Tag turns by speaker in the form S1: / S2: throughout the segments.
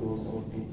S1: 230।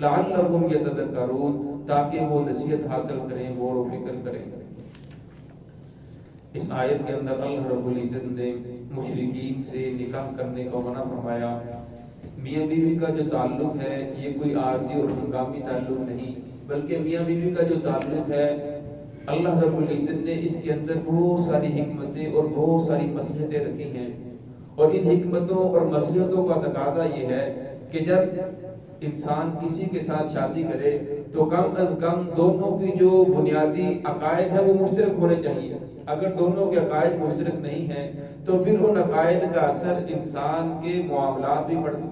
S1: لعلہم یتذکرون، تاکہ وہ نصیحت حاصل کریں، غور و فکر کریں۔ اس آیت کے اندر اللہ رب العزت نے مشرکین سے نکاح کرنے کا منع فرمایا۔ میاں بیوی کا جو تعلق ہے یہ کوئی عارضی اور ہنگامی تعلق نہیں، بلکہ میاں بیوی کا جو تعلق ہے اللہ رب العزت نے اس کے اندر بہت ساری حکمتیں اور بہت ساری مصلحتیں رکھی ہیں، اور ان حکمتوں اور مصلحتوں کا تقاضا یہ ہے کہ جب انسان کسی کے ساتھ شادی کرے تو کم از کم دونوں کی جو بنیادی عقائد ہے وہ مشترک ہونے چاہیے۔ اگر دونوں کے عقائد مشترک نہیں ہیں تو پھر ان عقائد کا اثر انسان کے معاملات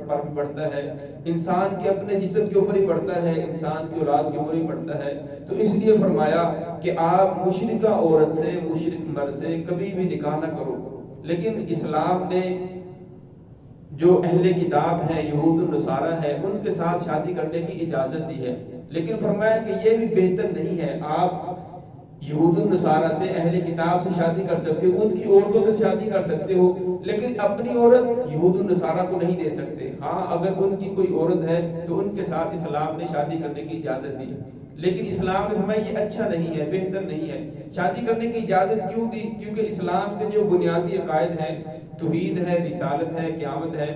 S1: پر بھی پڑتا ہے، انسان کے اپنے جسم کے اوپر ہی پڑتا ہے، انسان کی اولاد کے اوپر ہی پڑتا ہے۔ تو اس لیے فرمایا کہ آپ مشرکہ عورت سے، مشرک مرد سے کبھی بھی نکاح نہ کرو۔ لیکن اسلام نے جو اہل کتاب ہیں، یہود و نصارہ ہیں، ان کے ساتھ شادی کرنے کی اجازت دی ہے، لیکن فرمایا کہ یہ بھی بہتر نہیں ہے۔ آپ یہود و نصارہ سے، اہل کتاب سے شادی کر سکتے ہو، ان کی عورتوں سے شادی کر سکتے ہو، لیکن اپنی عورت یہود و نصارہ کو نہیں دے سکتے۔ ہاں اگر ان کی کوئی عورت ہے تو ان کے ساتھ اسلام نے شادی کرنے کی اجازت دی، لیکن اسلام نے فرمایا یہ اچھا نہیں ہے، بہتر نہیں ہے۔ شادی کرنے کی اجازت کیوں دی؟ کیونکہ اسلام کے جو بنیادی عقائد ہیں، توحید ہے، رسالت ہے، قیامت ہے،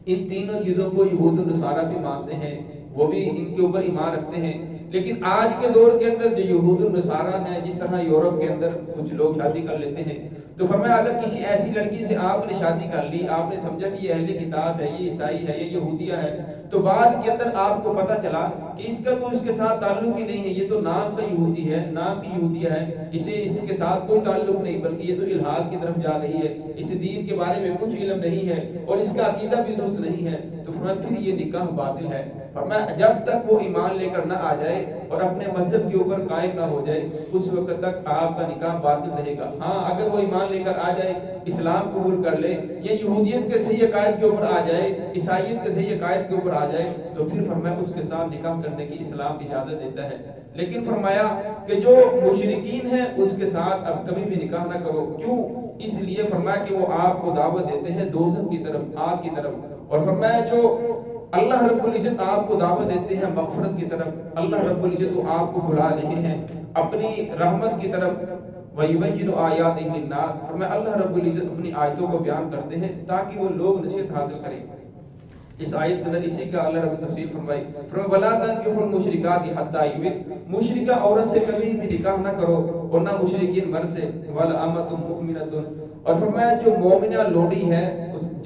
S1: ان تینوں چیزوں کو یہود و نصارہ بھی مانتے ہیں، وہ بھی ان کے اوپر ایمان رکھتے ہیں۔ لیکن آج کے دور کے اندر جو یہود و نصارہ ہیں، جس طرح یورپ کے اندر کچھ لوگ شادی کر لیتے ہیں، تو فرمایا اگر کسی ایسی لڑکی سے آپ نے شادی کر لی، آپ نے سمجھا کہ یہ اہل کتاب ہے، یہ عیسائی ہے، یہ یہودیہ ہے، تو بعد کے اندر آپ کو پتہ چلا کہ اس کا تو اس کے ساتھ تعلق ہی نہیں ہے، یہ تو نام کا یہودی ہے، نام کی یہودیہ ہے، اسے اس کے ساتھ کوئی تعلق نہیں، بلکہ یہ تو الحاد کی طرف جا رہی ہے، اس دین کے بارے میں کچھ علم نہیں ہے اور اس کا عقیدہ بھی درست نہیں ہے، تو فرمایا پھر یہ نکاح باطل ہے۔ فرمایا جب تک وہ ایمان لے کر نہ آ جائے اور اپنے مذہب کے اوپر قائم نہ ہو جائے، اس وقت تک آپ کا نکاح باطل رہے گا۔ ہاں اگر وہ ایمان لے کر آ جائے، اسلام قبول کر لے، یا یہودیت کے صحیح عقائد کے اوپر آ جائے، عیسائیت کے صحیح عقائد کے اوپر آ جائے، تو پھر فرمایا اس کے ساتھ نکاح کرنے کی اسلام اجازت دیتا ہے۔ لیکن فرمایا کہ جو مشرکین ہیں اس کے ساتھ اب کبھی بھی نکاح نہ کرو۔ کیوں؟ اس لیے فرمایا کہ وہ آپ کو دعوت دیتے ہیں دوزخ کی طرف، آگ کی طرف، اور فرمایا جو اللہ رب العزت آپ کو دعوت دیتے ہیں مغفرت کی طرف، اللہ رب العزت تو آپ کو بلا رہے ہیں اپنی رحمت کی طرف، وَيُبَيِّنُ آيَاتِهِ لِلنَّاسِ، فرمایا اللہ رب العزت اپنی آیتوں کو بیان کرتے ہیں تاکہ وہ لوگ نصیحت حاصل کریں۔ اس آیت کے اندر اسی کا اللہ رب تفسیر فرمائی، فرمایا وَلَا تَنكِحُوا الْمُشْرِكَاتِ حَتَّى يُؤْمِنَّ، مشرکہ عورت سے کبھی بھی نکاح نہ کرو اور نہ مشرکین مرد سے، وَلَأَمَةٌ مُؤْمِنَةٌ، اور فرمایا جو مومنہ لوڈی ہے،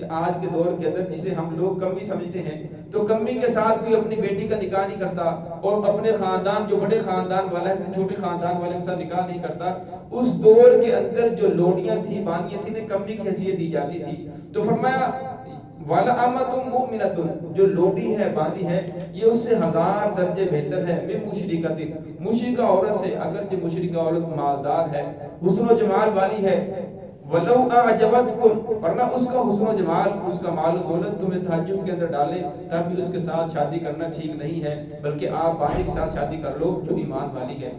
S1: آج کے دور کے اندر جسے ہم لوگ کمی سمجھتے ہیں، تو کمی کے ساتھ کوئی اپنی بیٹی کا نکاح نہیں کرتا، اور اپنے خاندان جو بڑے خاندان والا ہے چھوٹے خاندان والے کے ساتھ نکاح نہیں کرتا۔ اس دور کے اندر جو لوڈیاں تھیں، بانیاں تھیں، کمی کی حیثیت دی جاتی تھی، تو فرمایا وَلَأَمَةٌ مُؤْمِنَةٌ، جو لوڈی ہے، باندی ہے، یہ اس سے 1000 درجے بہتر ہے مِن مُشْرِكَةٍ، مشرکہ عورت سے، اگرچہ مشرکہ عورت مالدار ہے، حسن و جمال والی ہے، وَلَوْ أَعْجَبَتْكُمْ، ورنہ اس کا حسن و جمال، اس کا مال و دولت تمہیں تعجب کے اندر ڈالے، تب بھی اس کے ساتھ شادی کرنا ٹھیک نہیں ہے، بلکہ آپ باندی کے ساتھ شادی کر لو جو ایمان والی ہے۔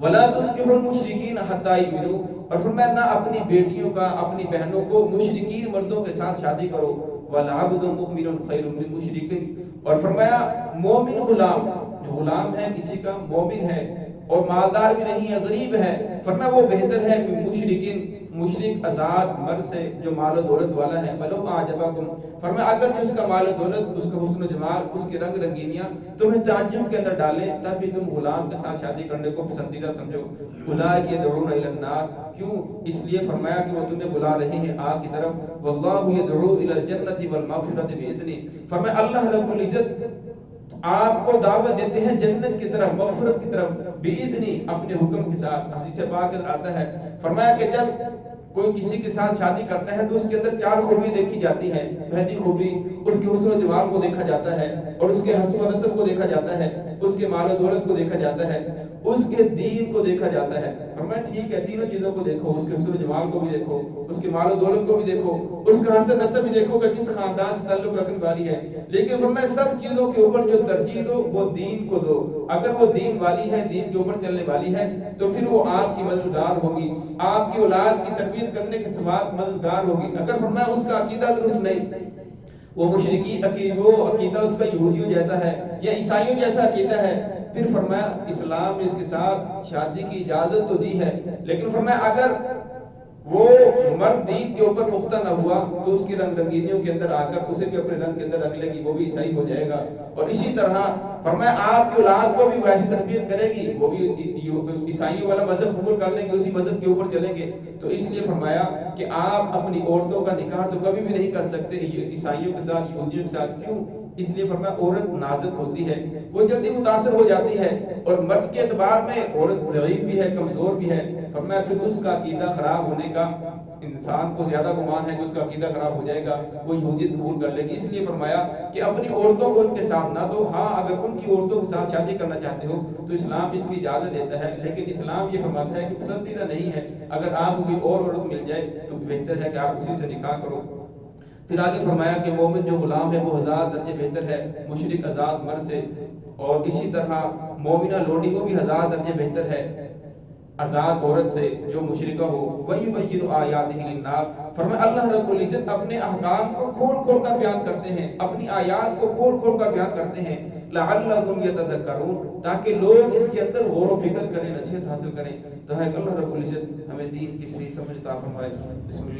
S1: وَلَا تُنكِحُوا الْمُشْرِكِينَ حَتَّى يُؤْمِنُوا، اور فرمایا نہ اپنی بیٹیوں کا، اپنی بہنوں کو مشرکین مردوں کے ساتھ شادی کرو، وَلَعَبْدٌ مُؤْمِنٌ خَيْرٌ مِّن مُشْرِكٍ، اور فرمایا مومن غلام، جو غلام ہے کسی کا، مومن ہے اور مالدار بھی نہیں ہے، غریب ہے، فرمایا وہ بہتر ہے مشرکین، مشرک آزاد مرد سے جو مال و دولت والا ہے، بلو اعجبکم، فرمایا اگر اس کا مال و دولت، اس کا حسن و جمال، اس کے رنگ رنگینیاں تمہیں تعجب کے اندر ڈالے، تب بھی تم غلام کے ساتھ شادی کرنے کو پسندیدہ سمجھو۔ اولئک یدعون الی النار، کیوں؟ اس لیے فرمایا کہ وہ تمہیں بلا رہے ہیں آگ کی طرف، واللہ یدعو الی الجنۃ والمغفرۃ باذنہ، فرمایا اللہ رب العزت آپ کو دعوت دیتے ہیں جنت کی طرف، مغفرت کی طرف، باذنی، اپنے حکم کے ساتھ۔ حدیث پاک میں آتا ہے، فرمایا کہ جب کوئی کسی کے ساتھ شادی کرتا ہے تو اس کے اندر 4 خوبی دیکھی جاتی ہے۔ پہلی خوبی اس کے حسن و جمال کو دیکھا جاتا ہے، اور اس کے حسب و نسب کو دیکھا جاتا ہے، اس کے مال و دولت کو دیکھا جاتا ہے، اس کے دین کو دیکھا جاتا ہے۔ فرمایا ٹھیک ہے، تینوں چیزوں کو دیکھو، اس کے حسن و جمال کو بھی دیکھو، اس کے مال و دولت کو بھی دیکھو، اس کا حسب نسب بھی دیکھو کہ کس خاندان سے تعلق رکھنے والی ہے، لیکن فرمایا سب چیزوں کے اوپر جو ترجیح دو وہ دین کو دو۔ اگر وہ دین والی ہے، دین کے اوپر چلنے والی ہے، تو پھر وہ آپ کی مددگار ہوگی، آپ کی اولاد کی تربیت کرنے کے ساتھ مددگار ہوگی۔ اگر فرمایا اس کا عقیدہ درست نہیں،
S2: وہ وہ عقیدہ اس کا یہودیوں جیسا ہے یا عیسائیوں جیسا عقیدہ ہے. پھر فرمایا اسلام نے اس کے ساتھ شادی کی اجازت تو دی ہے، لیکن فرمایا اگر وہ مرد دین کے اوپر پختہ نہ ہوا تو اس کی رنگ رنگینیوں کے اندر آ کر اسے بھی اپنے رنگ کے اندر رنگ لے گی، وہ بھی عیسائی ہو جائے گا. اور اسی طرح فرمایا آپ کی اولاد کو بھی ویسی تربیت کرے گی، وہ بھی عیسائیوں والا مذہب قبول کر لیں گے، اسی مذہب کے اوپر چلیں گے. تو اس لیے فرمایا کہ آپ اپنی عورتوں کا نکاح تو کبھی بھی نہیں کر سکتے عیسائیوں کے ساتھ، یہودیوں کے ساتھ. کیوں؟ اس لیے فرمایا عورت نازک ہوتی ہے، وہ جلدی متاثر ہو جاتی ہے، اور مرد کے اعتبار میں عورت ضعیف بھی ہے، کمزور بھی ہے. فرمایا پھر اس کا عقیدہ خراب ہونے کا انسان کو زیادہ گمان ہے کہ اس کا عقیدہ خراب ہو جائے گا، وہ یہودیت قبول کر لے گی. اس لیے فرمایا کہ اپنی عورتوں کو ان کے ساتھ نہ دو. ہاں اگر ان کی عورتوں کے ساتھ شادی کرنا چاہتے ہو تو اسلام اس کی اجازت دیتا ہے، لیکن اسلام یہ فرماتا ہے کہ پسندیدہ نہیں ہے. اگر آپ کو کوئی اور عورت مل جائے تو بہتر ہے کہ آپ اسی سے نکاح کرو. پھر آگے فرمایا کہ مومن جو غلام ہے وہ 1000 درجے بہتر ہے مشرک آزاد مرد سے، اور اسی طرح مومنہ لونڈی وہ بھی 1000 درجے بہتر ہے آزاد عورت سے جو مشرکہ ہو. وہی بین آیاتہ للناس. فرمایا اللہ رب العزت اپنے احکام کو کھول کھول کر بیان کرتے ہیں، اپنی آیات کو کھول کھول کر بیان کرتے ہیں. لعلہم یتذکرون، تاکہ لوگ اس کے اندر غور و فکر کریں، نصیحت حاصل کریں. تو ہے کہ اللہ رب العزت ہمیں دین کی صحیح سمجھ عطا فرمائے. بسم اللہ.